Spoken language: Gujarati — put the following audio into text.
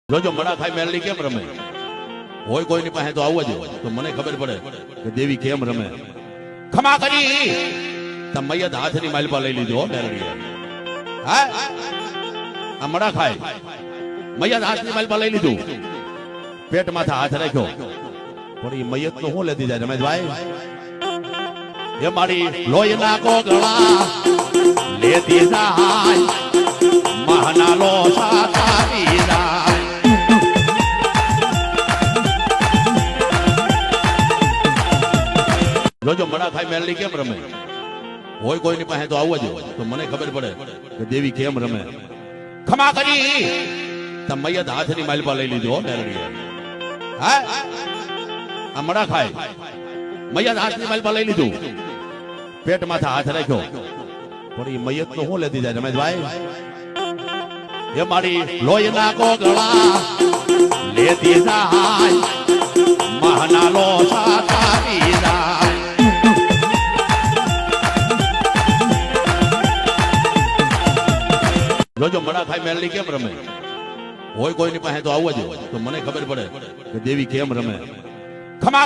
જોજો મડા ખાઈ મેલડી કેમ રમે હોય કોઈની પાસે તો આવવા જ તો મને ખબર પડે કે દેવી કેમ રમે ખમા કરી તમ મૈયત હાથની માલપા લઈ લીધો મેલડી હા આ મડા ખાય મૈયત હાથની માલપા લઈ લીધું પેટ માથે હાથ રાખ્યો પણ એ મૈયત નું શું લેતી જાય રમેશભાઈ એ મારી લોહીના કોગળા લેતી જાય મહાના લો સાતાવી જાય જોજો મડા ખાઈ મેલડી કેમ રમે હોય કોઈની પાસે તો આવવા જ તો મને ખબર પડે કે દેવી કેમ રમે ખમા કરી તમ મૈયત હાથની માલપા લઈ લીધો મેલડી હા આ મડા ખાય મૈયત હાથની માલપા લઈ લીધું પેટ માથે હાથ રાખ્યો પણ એ મૈયત નું શું લેતી જાય રમેશભાઈ એ મારી લોહીના કોગળા લેતી જાય મહાના લો સાતાવી જાય જોજો મડા ખાઈ મેલડી કેમ રમે હોય કોઈની પાસે તો આવવા જ તો મને ખબર પડે કે દેવી કેમ રમે ખમા